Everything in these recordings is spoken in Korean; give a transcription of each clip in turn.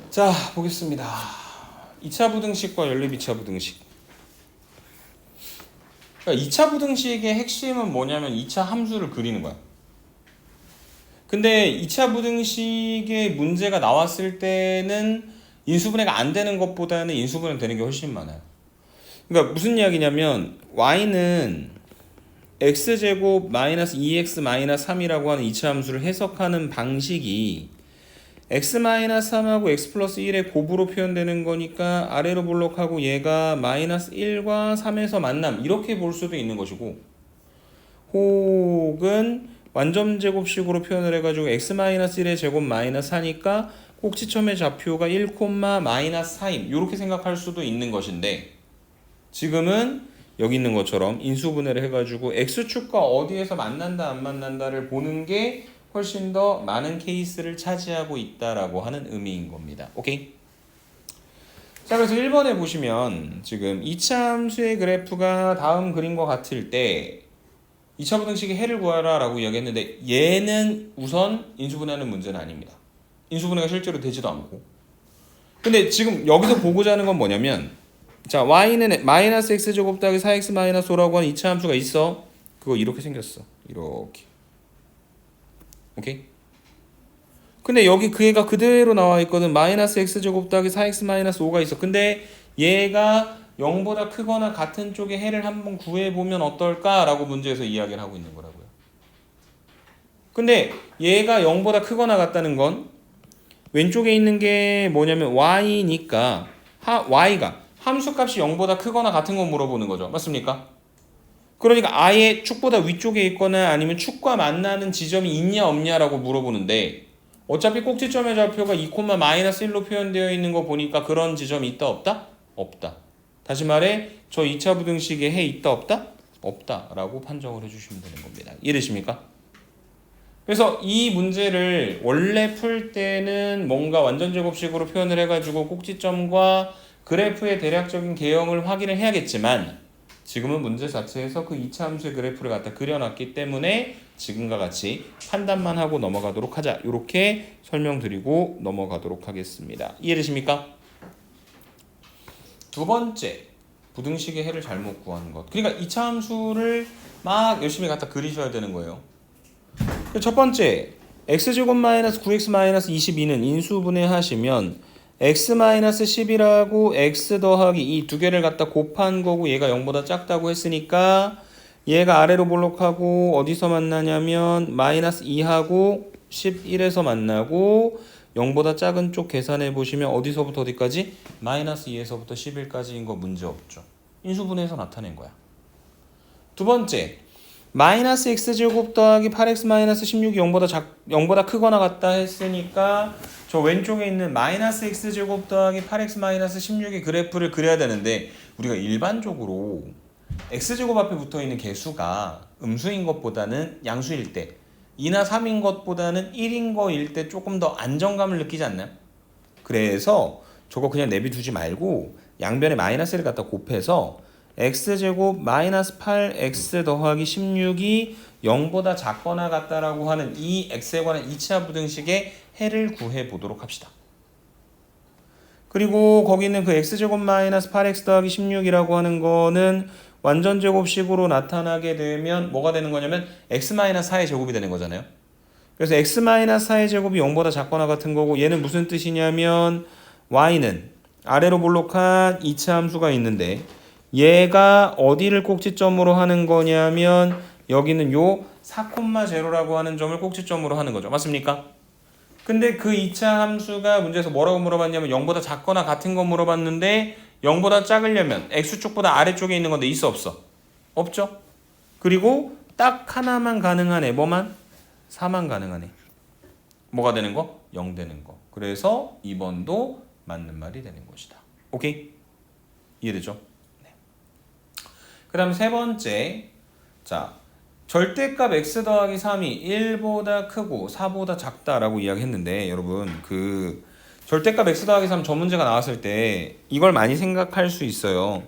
자, 보겠습니다. 2차 부등식과 연립 2차 부등식. 그러니까 2차 부등식의 핵심은 뭐냐면 2차 함수를 그리는 거야. 근데 2차 부등식의 문제가 나왔을 때는 인수분해가 안 되는 것보다는 인수분해 되는 게 훨씬 많아요. 그러니까 무슨 이야기냐면 y는 x제곱 마이너스 2x 마이너스 3이라고 하는 2차 함수를 해석하는 방식이 x-3하고 x 플러스 1의 곱으로 표현되는 거니까 아래로 볼록하고 얘가 마이너스 1과 3에서 만남 이렇게 볼 수도 있는 것이고, 혹은 완전 제곱식으로 표현을 해가지고 x-1의 제곱 마이너스 4니까 꼭지점의 좌표가 1, 마이너스 4임 이렇게 생각할 수도 있는 것인데, 지금은 여기 있는 것처럼 인수분해를 해가지고 x축과 어디에서 만난다 안 만난다를 보는 게 훨씬 더 많은 케이스를 차지하고 있다라고 하는 의미인 겁니다. 오케이? 자, 그래서 1번에 보시면 지금 2차 함수의 그래프가 다음 그림과 같을 때 2차 부등식의 해를 구하라 라고 이야기했는데, 얘는 우선 인수분해하는 문제는 아닙니다. 인수분해가 실제로 되지도 않고. 근데 지금 여기서 보고자 하는 건 뭐냐면, 자, y는 마이너스 x제곱 더하기 4x 마이너스 5라고 하는 2차 함수가 있어. 그거 이렇게 생겼어. 이렇게. 오케이? 근데 여기 그 애가 그대로 나와 있거든. 마이너스 x제곱 더하기 4x 마이너스 5가 있어. 근데 얘가 0보다 크거나 같은 쪽의 해를 한번 구해보면 어떨까라고 문제에서 이야기를 하고 있는 거라고요. 근데 얘가 0보다 크거나 같다는 건 왼쪽에 있는 게 뭐냐면 y니까 y가 함수값이 0보다 크거나 같은 거 물어보는 거죠. 맞습니까? 그러니까 아예 축보다 위쪽에 있거나 아니면 축과 만나는 지점이 있냐 없냐라고 물어보는데, 어차피 꼭지점의 좌표가 2, 마이너스 1로 표현되어 있는 거 보니까 그런 지점이 있다 없다? 없다. 다시 말해 저 2차 부등식에 해 있다 없다? 없다 라고 판정을 해주시면 되는 겁니다. 이해되십니까? 그래서 이 문제를 원래 풀 때는 뭔가 완전 제곱식으로 표현을 해가지고 꼭지점과 그래프의 대략적인 개형을 확인을 해야겠지만, 지금은 문제 자체에서 그 2차 함수의 그래프를 갖다 그려놨기 때문에 지금과 같이 판단만 하고 넘어가도록 하자. 이렇게 설명드리고 넘어가도록 하겠습니다. 이해되십니까? 두 번째, 부등식의 해를 잘못 구하는 것. 그러니까 2차 함수를 막 열심히 갖다 그리셔야 되는 거예요. 첫 번째, x제곱 마이너스 9x 마이너스 22는 인수분해 하시면 x-10이라고 x 더하기 이 두 개를 갖다 곱한 거고, 얘가 0보다 작다고 했으니까 얘가 아래로 볼록하고 어디서 만나냐면 마이너스 2하고 11에서 만나고, 0보다 작은 쪽 계산해 보시면 어디서부터 어디까지? 마이너스 2에서부터 11까지인 거 문제 없죠. 인수분해에서 나타낸 거야. 두 번째, 마이너스 x제곱 더하기 8x 마이너스 16이 0보다 크거나 같다 했으니까 저 왼쪽에 있는 마이너스 x제곱 더하기 8x 마이너스 16의 그래프를 그려야 되는데, 우리가 일반적으로 x제곱 앞에 붙어있는 개수가 음수인 것보다는 양수일 때, 2나 3인 것보다는 1인 거일 때 조금 더 안정감을 느끼지 않나요? 그래서 저거 그냥 내비두지 말고 양변에 마이너스를 갖다 곱해서 x제곱 마이너스 8x 더하기 16이 0보다 작거나 같다라고 하는 이 x에 관한 2차 부등식의 해를 구해 보도록 합시다. 그리고 거기 있는 그 x제곱 마이너스 8x 더하기 16이라고 하는 거는 완전 제곱식으로 나타나게 되면 뭐가 되는 거냐면 x 마이너스 4의 제곱이 되는 거잖아요. 그래서 x 마이너스 4의 제곱이 0보다 작거나 같은 거고, 얘는 무슨 뜻이냐면 y는 아래로 볼록한 2차 함수가 있는데 얘가 어디를 꼭지점으로 하는 거냐면 여기는 요 4,0라고 하는 점을 꼭지점으로 하는 거죠. 맞습니까? 근데 그 2차 함수가 문제에서 뭐라고 물어봤냐면 0보다 작거나 같은 거 물어봤는데, 0보다 작으려면 x축보다 아래쪽에 있는 건데 있어 없어? 없죠? 그리고 딱 하나만 가능하네. 뭐만? 4만 가능하네. 뭐가 되는 거? 0 되는 거. 그래서 2번도 맞는 말이 되는 것이다. 오케이? 이해되죠? 그 다음 세 번째, 자, 절대값 x 더하기 3이 1보다 크고 4보다 작다라고 이야기했는데, 여러분 그 절대값 x 더하기 3 저 문제가 나왔을 때 이걸 많이 생각할 수 있어요.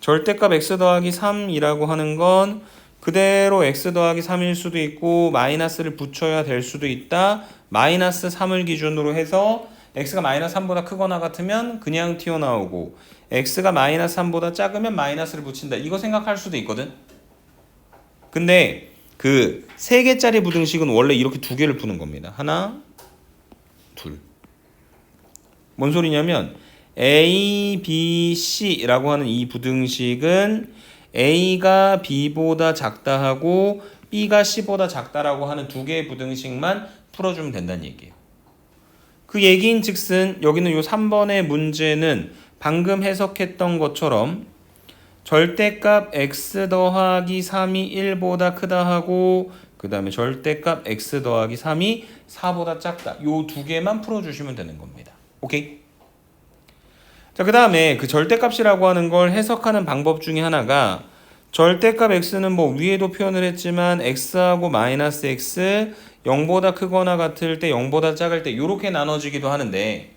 절대값 x 더하기 3이라고 하는 건 그대로 x 더하기 3일 수도 있고 마이너스를 붙여야 될 수도 있다. 마이너스 3을 기준으로 해서 x가 마이너스 3보다 크거나 같으면 그냥 튀어나오고 x가 마이너스 3보다 작으면 마이너스를 붙인다. 이거 생각할 수도 있거든. 근데 그 3개짜리 부등식은 원래 이렇게 2개를 푸는 겁니다. 하나, 둘. 뭔 소리냐면 A, B, C라고 하는 이 부등식은 A가 B보다 작다 하고 B가 C보다 작다라고 하는 2개의 부등식만 풀어주면 된다는 얘기예요. 그 얘기인 즉슨 여기는 요 3번의 문제는 방금 해석했던 것처럼 절대값 x 더하기 3이 1보다 크다 하고 그 다음에 절대값 x 더하기 3이 4보다 작다. 요 2개만 풀어주시면 되는 겁니다. 오케이? 자, 그 다음에 그 절대값이라고 하는 걸 해석하는 방법 중에 하나가 절대값 x는 뭐 위에도 표현을 했지만 x하고 마이너스 x 0보다 크거나 같을 때 0보다 작을 때 이렇게 나눠지기도 하는데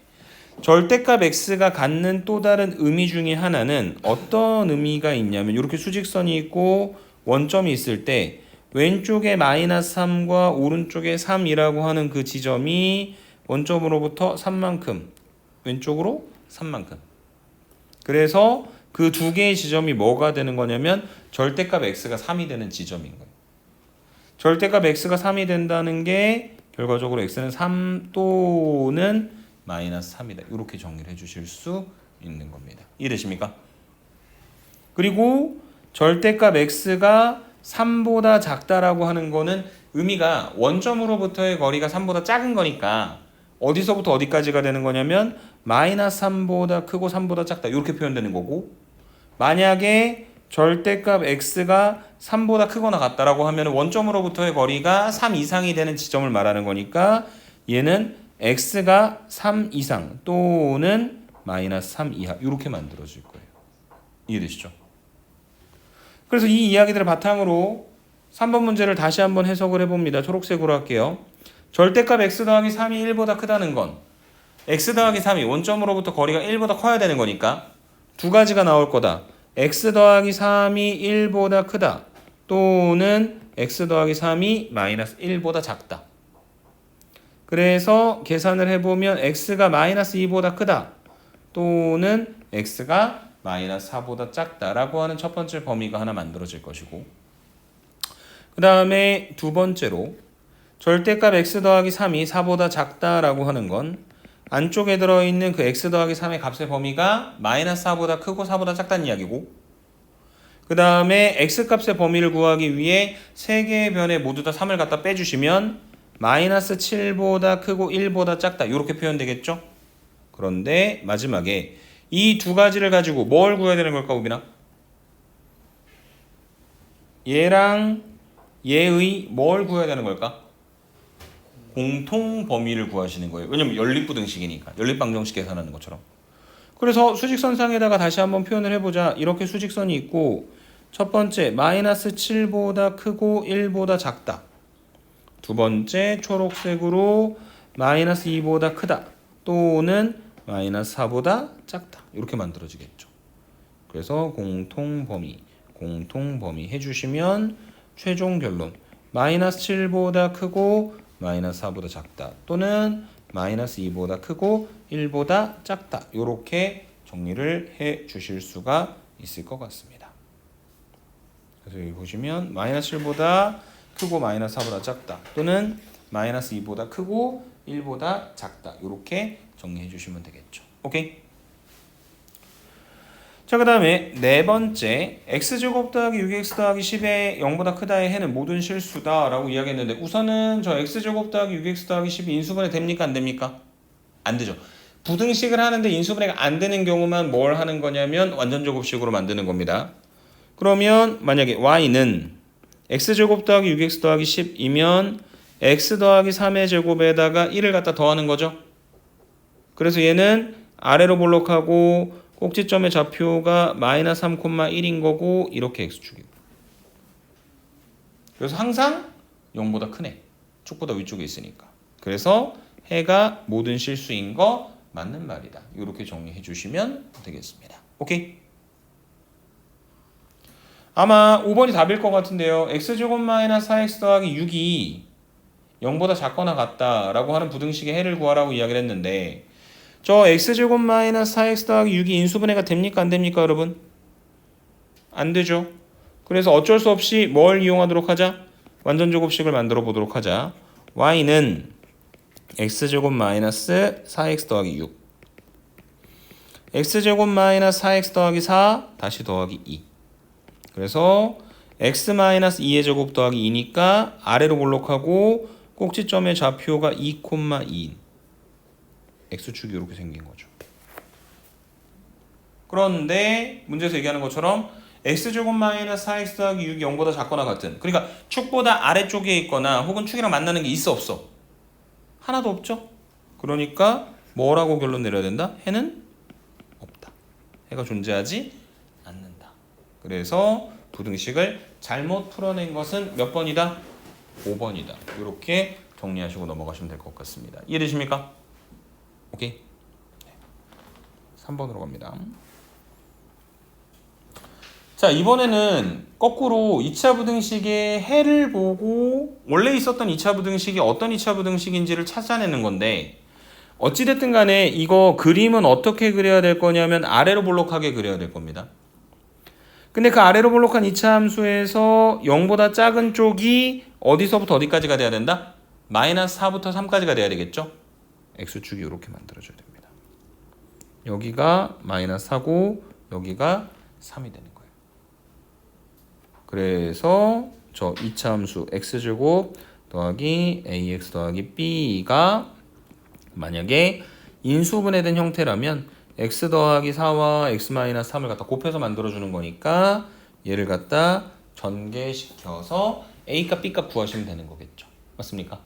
절대값 x가 갖는 또 다른 의미 중에 하나는 어떤 의미가 있냐면 이렇게 수직선이 있고 원점이 있을 때 왼쪽에 마이너스 3과 오른쪽에 3이라고 하는 그 지점이 원점으로부터 3만큼 왼쪽으로 3만큼 그래서 그 2개의 지점이 뭐가 되는 거냐면 절대값 x가 3이 되는 지점인 거예요. 절대값 x가 3이 된다는 게 결과적으로 x는 3 또는 마이너스 3이다. 이렇게 정리를 해주실 수 있는 겁니다. 이해되십니까? 그리고 절대값 x가 3보다 작다라고 하는 거는 의미가 원점으로부터의 거리가 3보다 작은 거니까 어디서부터 어디까지가 되는 거냐면 마이너스 3보다 크고 3보다 작다. 이렇게 표현되는 거고 만약에 절대값 x가 3보다 크거나 같다라고 하면 원점으로부터의 거리가 3 이상이 되는 지점을 말하는 거니까 얘는 x가 3 이상 또는 마이너스 3 이하 이렇게 만들어질 거예요. 이해되시죠? 그래서 이 이야기들을 바탕으로 3번 문제를 다시 한번 해석을 해봅니다. 초록색으로 할게요. 절대값 x 더하기 3이 1보다 크다는 건 x 더하기 3이 원점으로부터 거리가 1보다 커야 되는 거니까 두 가지가 나올 거다. x 더하기 3이 1보다 크다 또는 x 더하기 3이 마이너스 1보다 작다. 그래서 계산을 해보면 x가 마이너스 2보다 크다 또는 x가 마이너스 4보다 작다라고 하는 첫 번째 범위가 하나 만들어질 것이고 그 다음에 두 번째로 절대값 x 더하기 3이 4보다 작다라고 하는 건 안쪽에 들어있는 그 x 더하기 3의 값의 범위가 마이너스 4보다 크고 4보다 작다는 이야기고 그 다음에 x값의 범위를 구하기 위해 세 개의 변에 모두 다 3을 갖다 빼주시면 마이너스 7보다 크고 1보다 작다 이렇게 표현되겠죠? 그런데 마지막에 이 두 가지를 가지고 뭘 구해야 되는 걸까 우빈아? 얘랑 얘의 뭘 구해야 되는 걸까? 공통 범위를 구하시는 거예요. 왜냐면 연립부등식이니까 연립방정식 계산하는 것처럼. 그래서 수직선상에다가 다시 한번 표현을 해보자. 이렇게 수직선이 있고 첫 번째 마이너스 7보다 크고 1보다 작다. 두 번째 초록색으로 마이너스 2보다 크다 또는 마이너스 4보다 작다 이렇게 만들어지겠죠. 그래서 공통범위 해주시면 최종 결론 마이너스 7보다 크고 마이너스 4보다 작다 또는 마이너스 2보다 크고 1보다 작다 이렇게 정리를 해 주실 수가 있을 것 같습니다. 그래서 여기 보시면 마이너스 7보다 크고 마이너스 4보다 작다 또는 마이너스 2보다 크고 1보다 작다 이렇게 정리해 주시면 되겠죠. 오케이? 자, 그 다음에 네 번째 x제곱 더하기 6x 더하기 10의 0보다 크다의 해는 모든 실수다 라고 이야기했는데 우선은 저 x제곱 더하기 6x 더하기 10이 인수분해 됩니까? 안 됩니까? 안 되죠. 부등식을 하는데 인수분해가 안 되는 경우만 뭘 하는 거냐면 완전제곱식으로 만드는 겁니다. 그러면 만약에 y는 x제곱 더하기 6x 더하기 10이면 x 더하기 3의 제곱에다가 1을 갖다 더하는 거죠. 그래서 얘는 아래로 볼록하고 꼭지점의 좌표가 마이너스 3,1인 거고 이렇게 x축이고 그래서 항상 0보다 크네. 축보다 위쪽에 있으니까. 그래서 해가 모든 실수인 거 맞는 말이다. 이렇게 정리해 주시면 되겠습니다. 오케이? 아마 5번이 답일 것 같은데요. x제곱 마이너스 4x 더하기 6이 0보다 작거나 같다라고 하는 부등식의 해를 구하라고 이야기를 했는데 저 x제곱 마이너스 4x 더하기 6이 인수분해가 됩니까? 안 됩니까 여러분? 안 되죠. 그래서 어쩔 수 없이 뭘 이용하도록 하자? 완전제곱식을 만들어 보도록 하자. y는 x제곱 마이너스 4x 더하기 6 x제곱 마이너스 4x 더하기 4 다시 더하기 2 그래서 x 마이너스 2의 제곱 더하기 2니까 아래로 볼록하고 꼭지점의 좌표가 2,2인 x축이 이렇게 생긴 거죠. 그런데 문제에서 얘기하는 것처럼 x제곱 마이너스 4x 더하기 6이 0보다 작거나 같은, 그러니까 축보다 아래쪽에 있거나 혹은 축이랑 만나는 게 있어 없어? 하나도 없죠. 그러니까 뭐라고 결론 내려야 된다? 해는 없다. 해가 존재하지 않는다. 그래서 부등식을 잘못 풀어낸 것은 몇 번이다? 5번이다. 이렇게 정리하시고 넘어가시면 될 것 같습니다. 이해되십니까? 오케이. 3번으로 갑니다. 자, 이번에는 거꾸로 2차 부등식의 해를 보고 원래 있었던 2차 부등식이 어떤 2차 부등식인지를 찾아내는 건데, 어찌됐든 간에 이거 그림은 어떻게 그려야 될 거냐면 아래로 볼록하게 그려야 될 겁니다. 근데 그 아래로 볼록한 2차 함수에서 0보다 작은 쪽이 어디서부터 어디까지가 돼야 된다? 마이너스 4부터 3까지가 돼야 되겠죠? x축이 이렇게 만들어져야 됩니다. 여기가 마이너스 4고 여기가 3이 되는 거예요. 그래서 저 2차 함수 x제곱 더하기 ax 더하기 b가 만약에 인수분해된 형태라면 x 더하기 4와 x 마이너스 3을 갖다 곱해서 만들어주는 거니까 얘를 갖다 전개시켜서 a값 b값 구하시면 되는 거겠죠. 맞습니까?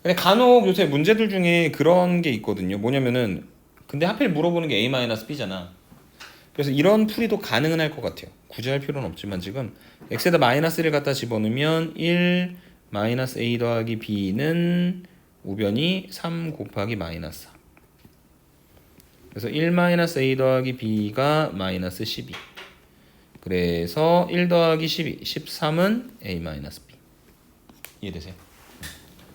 근데 간혹 요새 문제들 중에 그런 게 있거든요. 뭐냐면은 근데 하필 물어보는 게 a 마이너스 b잖아. 그래서 이런 풀이도 가능은 할 것 같아요. 굳이 할 필요는 없지만 지금 x에다 마이너스를 갖다 집어넣으면 1 마이너스 a 더하기 b는 우변이 3 곱하기 마이너스 4. 그래서 1 마이너스 a 더하기 b가 마이너스 12. 그래서 1 더하기 12, 13은 a 마이너스 b. 이해되세요?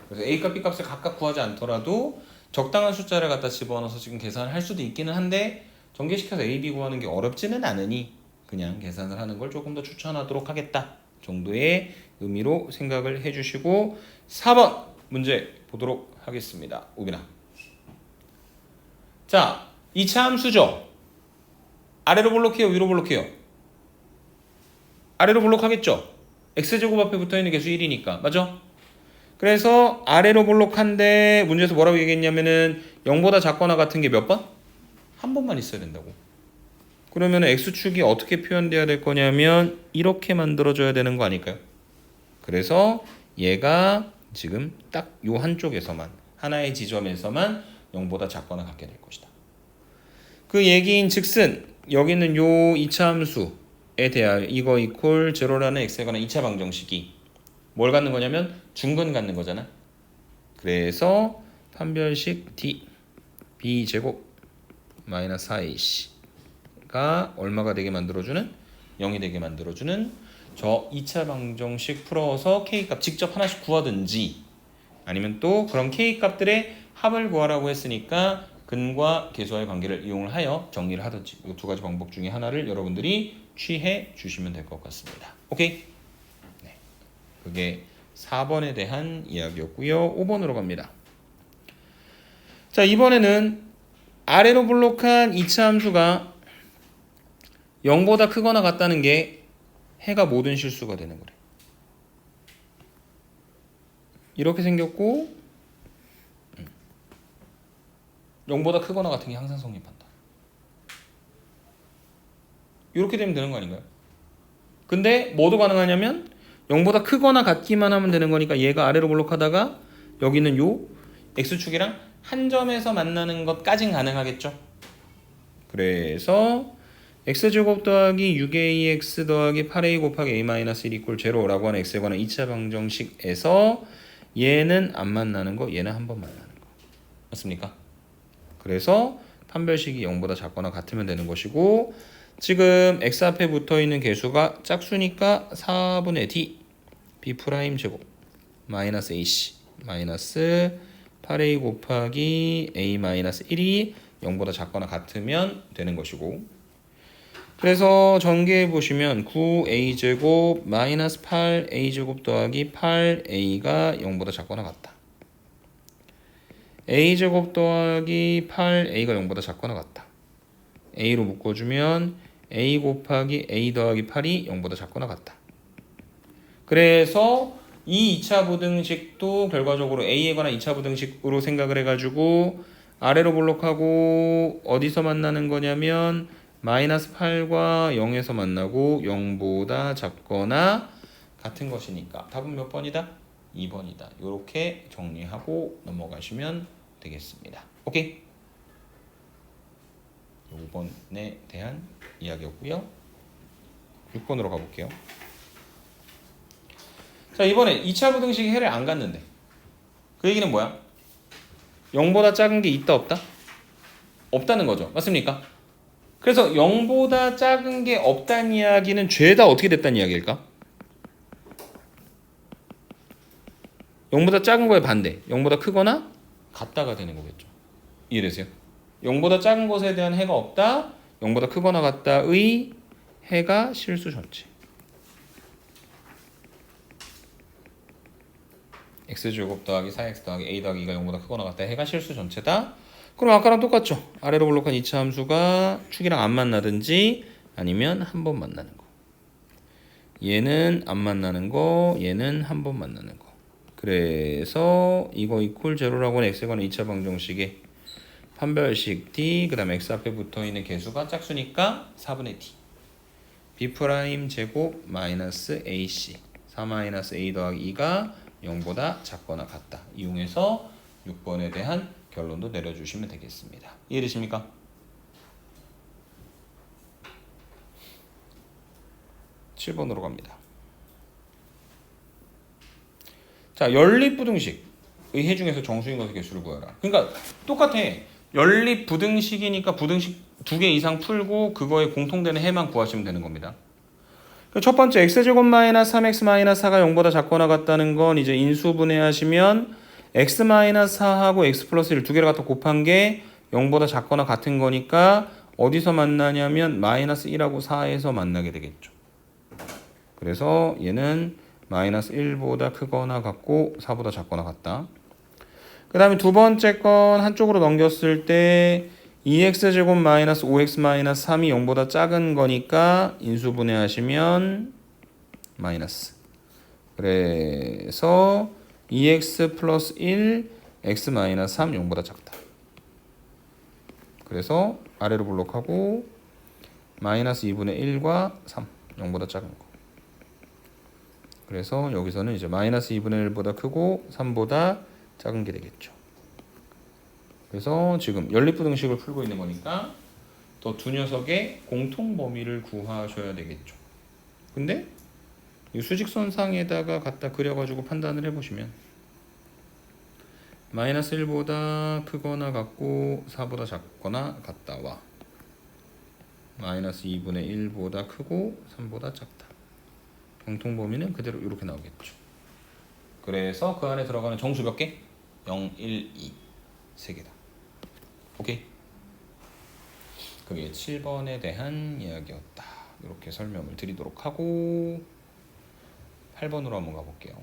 그래서 a 값 b 값을 각각 구하지 않더라도 적당한 숫자를 갖다 집어넣어서 지금 계산을 할 수도 있기는 한데 전개시켜서 a, b 구하는 게 어렵지는 않으니 그냥 계산을 하는 걸 조금 더 추천하도록 하겠다 정도의 의미로 생각을 해주시고 4번 문제 보도록 하겠습니다. 우빈아. 자, 2차 함수죠. 아래로 볼록해요? 위로 볼록해요? 아래로 볼록하겠죠? x제곱 앞에 붙어있는 개수 1이니까. 맞죠? 그래서 아래로 볼록한데 문제에서 뭐라고 얘기했냐면은 0보다 작거나 같은 게 몇 번? 한 번만 있어야 된다고. 그러면 x축이 어떻게 표현돼야 될 거냐면 이렇게 만들어져야 되는 거 아닐까요? 그래서 얘가 지금 딱 요 한쪽에서만 하나의 지점에서만 0보다 작거나 같게 될 것이다. 그 얘기인 즉슨 여기는 요 2차 함수에 대하여 이거 이퀄 제로라는 x에 관한 2차 방정식이 뭘 갖는 거냐면 중근 갖는 거잖아. 그래서 판별식 d b제곱 마이너스 4ac가 얼마가 되게 만들어주는? 0이 되게 만들어주는 저 2차 방정식 풀어서 k값 직접 하나씩 구하든지 아니면 또 그런 k값들의 합을 구하라고 했으니까 근과 계수와의 관계를 이용을 하여 정리를 하든지 이 두 가지 방법 중에 하나를 여러분들이 취해 주시면 될 것 같습니다. 오케이? 네. 그게 4번에 대한 이야기였고요. 5번으로 갑니다. 자, 이번에는 아래로 볼록한 2차 함수가 0보다 크거나 같다는 게 해가 모든 실수가 되는 거래. 이렇게 생겼고 0보다 크거나 같은 게 항상 성립한다. 이렇게 되면 되는 거 아닌가요? 근데 뭐도 가능하냐면 0보다 크거나 같기만 하면 되는 거니까 얘가 아래로 볼록하다가 여기는 요 x축이랑 한 점에서 만나는 것까진 가능하겠죠. 그래서 x제곱 더하기 6ax 더하기 8a 곱하기 a-1 이퀄 제로라고 하는 x에 관한 2차 방정식에서 얘는 안 만나는 거, 얘는 한 번 만나는 거. 맞습니까? 그래서 판별식이 0보다 작거나 같으면 되는 것이고 지금 x 앞에 붙어있는 개수가 짝수니까 4분의 d b 프라임 제곱 마이너스 ac 마이너스 8a 곱하기 a-1이 0보다 작거나 같으면 되는 것이고, 그래서 전개해 보시면 9a제곱 마이너스 8a제곱 더하기 8a가 0보다 작거나 같다. a제곱 더하기 8a가 0보다 작거나 같다. a로 묶어주면 a 곱하기 a 더하기 8이 0보다 작거나 같다. 그래서 이 2차 부등식도 결과적으로 a에 관한 2차 부등식으로 생각을 해가지고 아래로 볼록하고 어디서 만나는 거냐면 마이너스 8과 0에서 만나고 0보다 작거나 같은 것이니까 답은 몇 번이다? 2번이다. 이렇게 정리하고 넘어가시면 되겠습니다. 오케이? 5번에 대한 이야기였고요. 6번으로 가볼게요. 자, 이번에 2차 부등식이 해를 안 갔는데 그 얘기는 뭐야? 0보다 작은 게 있다 없다? 없다는 거죠. 맞습니까? 그래서 0보다 작은 게 없다는 이야기는 죄다 어떻게 됐다는 이야기일까? 0보다 작은 거에 반대, 0보다 크거나 같다가 되는 거겠죠. 이해되세요? 0보다 작은 것에 대한 해가 없다, 0보다 크거나 같다의 해가 실수 전체. x제곱 더하기 4x 더하기 a 더하기 2가 0보다 크거나 같다 해가 실수 전체다. 그럼 아까랑 똑같죠. 아래로 볼록한 2차 함수가 축이랑 안 만나든지 아니면 한 번 만나는 거. 얘는 안 만나는 거, 얘는 한 번 만나는 거. 그래서 이거 이퀄 제로라고 하는 x에 관한 2차 방정식에 판별식 d 그 다음에 x 앞에 붙어있는 개수가 짝수니까 4분의 d b 프라임 제곱 마이너스 ac 4 마이너스 a 더하기 2가 0보다 작거나 같다. 이용해서 6번에 대한 결론도 내려주시면 되겠습니다. 이해되십니까? (7번으로) 갑니다. 자, 연립부등식의 해 중에서 정수인 것의 개수를 구하라. 그러니까 똑같아. 연립부등식이니까 부등식 2개 이상 풀고 그거에 공통되는 해만 구하시면 되는 겁니다. 첫 번째 x제곱 마이너스 3x 마이너스 4가 0보다 작거나 같다는 건 이제 인수분해하시면 x 마이너스 4하고 x 플러스 1 두 개를 갖다 곱한 게 0보다 작거나 같은 거니까 어디서 만나냐면 마이너스 1하고 4에서 만나게 되겠죠. 그래서 얘는 마이너스 1보다 크거나 같고 4보다 작거나 같다. 그 다음에 두 번째 건 한쪽으로 넘겼을 때 2x제곱 마이너스 5x 마이너스 3이 0보다 작은 거니까 인수분해하시면 마이너스. 그래서 2x 플러스 1 x 마이너스 3 0보다 작다. 그래서 아래로 블록하고 마이너스 2분의 1과 3 0보다 작은 거. 그래서 여기서는 이제 마이너스 2분의 1보다 크고 3보다 작은 게 되겠죠. 그래서 지금 연립부등식을 풀고 있는 거니까 더 두 녀석의 공통 범위를 구하셔야 되겠죠. 근데 이 수직선상에다가 갖다 그려가지고 판단을 해보시면 마이너스 1보다 크거나 같고 4보다 작거나 같다와 마이너스 2분의 1보다 크고 3보다 작다. 공통 범위는 그대로 이렇게 나오겠죠. 그래서 그 안에 들어가는 정수 몇 개? 0, 1, 2 3개다. 오케이? 그게 7번에 대한 이야기였다. 이렇게 설명을 드리도록 하고 8번으로 한번 가볼게요.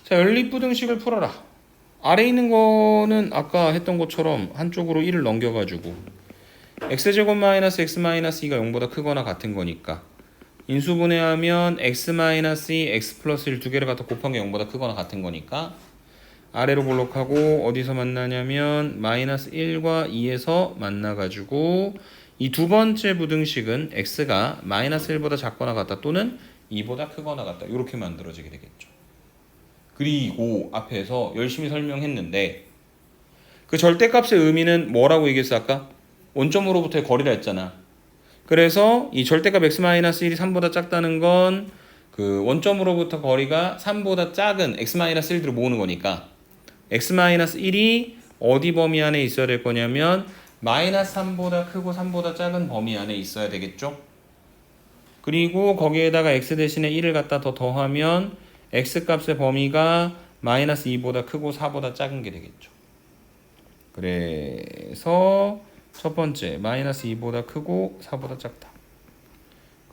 자, 연립부등식을 풀어라. 아래 있는 거는 아까 했던 것처럼 한쪽으로 1을 넘겨가지고 x제곱 마이너스 x 마이너스 2가 0보다 크거나 같은 거니까 인수분해하면 x 마이너스 2, x 플러스 1 두 개를 갖다 곱한 게 0보다 크거나 같은 거니까 아래로 볼록하고 어디서 만나냐면 마이너스 1과 2에서 만나가지고 이 두 번째 부등식은 x가 마이너스 1보다 작거나 같다 또는 2보다 크거나 같다 이렇게 만들어지게 되겠죠. 그리고 앞에서 열심히 설명했는데 그 절대값의 의미는 뭐라고 얘기했어 아까? 원점으로부터의 거리라 했잖아. 그래서 이 절대값 x-1이 3보다 작다는 건 그 원점으로부터 거리가 3보다 작은 x-1들을 모으는 거니까 x-1이 어디 범위 안에 있어야 될 거냐면 마이너스 3보다 크고 3보다 작은 범위 안에 있어야 되겠죠. 그리고 거기에다가 x 대신에 1을 갖다 더 더하면 x값의 범위가 마이너스 2보다 크고 4보다 작은 게 되겠죠. 그래서 첫 번째 마이너스 2보다 크고 4보다 작다.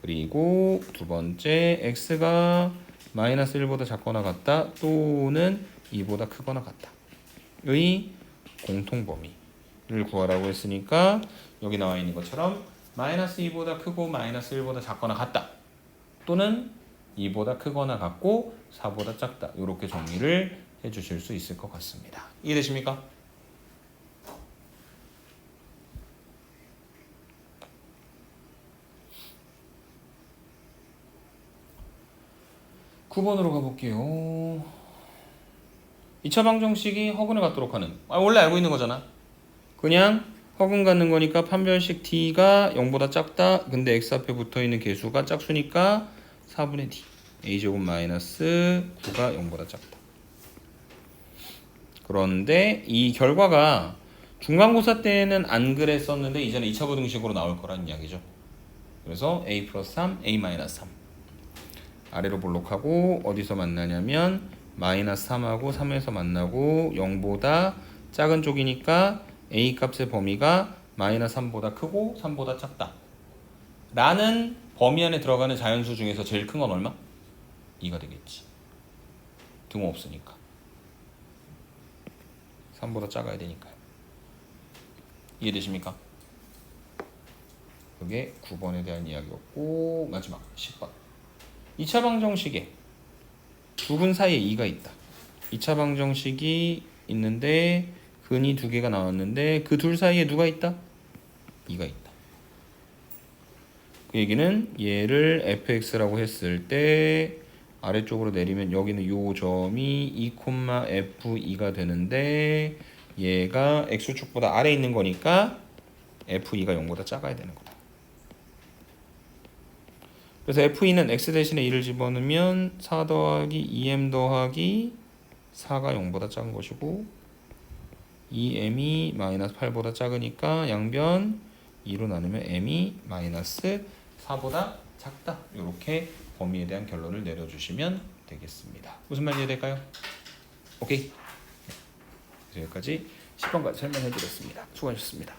그리고 두 번째 x가 마이너스 1보다 작거나 같다 또는 2보다 크거나 같다. 의 공통범위를 구하라고 했으니까 여기 나와 있는 것처럼 마이너스 2보다 크고 마이너스 1보다 작거나 같다 또는 2보다 크거나 같고 4보다 작다. 이렇게 정리를 해주실 수 있을 것 같습니다. 이해되십니까? (9번으로) 가볼게요. 2차 방정식이 허근을 갖도록 하는 원래 알고 있는 거잖아. 그냥 허근 갖는 거니까 판별식 t가 0보다 작다. 근데 x 앞에 붙어있는 개수가 짝수니까 4분의 d a제곱 마이너스 9가 0보다 작다. 그런데 이 결과가 중간고사 때는 안 그랬었는데 이제는 2차 부등식으로 나올 거라는 이야기죠. 그래서 a 플러스 3, a 마이너스 3 아래로 볼록하고 어디서 만나냐면 마이너스 3하고 3에서 만나고 0보다 작은 쪽이니까 a 값의 범위가 마이너스 3보다 크고 3보다 작다 라는 범위 안에 들어가는 자연수 중에서 제일 큰 건 얼마? 2가 되겠지. 등호 없으니까 3보다 작아야 되니까요. 이해되십니까? 그게 9번에 대한 이야기였고 마지막 10번 2차 방정식에 두 근 사이에 2가 있다. 2차 방정식이 있는데 근이 두 개가 나왔는데 그 둘 사이에 누가 있다? 2가 있다. 그 얘기는 얘를 fx라고 했을 때 아래쪽으로 내리면 여기는 요 점이 2, f2가 되는데 얘가 x축보다 아래에 있는 거니까 f2가 0보다 작아야 되는 거다. 그래서 f2는 x 대신에 2를 집어넣으면 4 더하기 2m 더하기 4가 0보다 작은 것이고 2m이 마이너스 8보다 작으니까 양변 2로 나누면 m이 마이너스 4보다 작다. 이렇게 범위에 대한 결론을 내려주시면 되겠습니다. 무슨 말이 이해될까요? 오케이. 그래서 여기까지 10번까지 설명해 드렸습니다. 수고하셨습니다.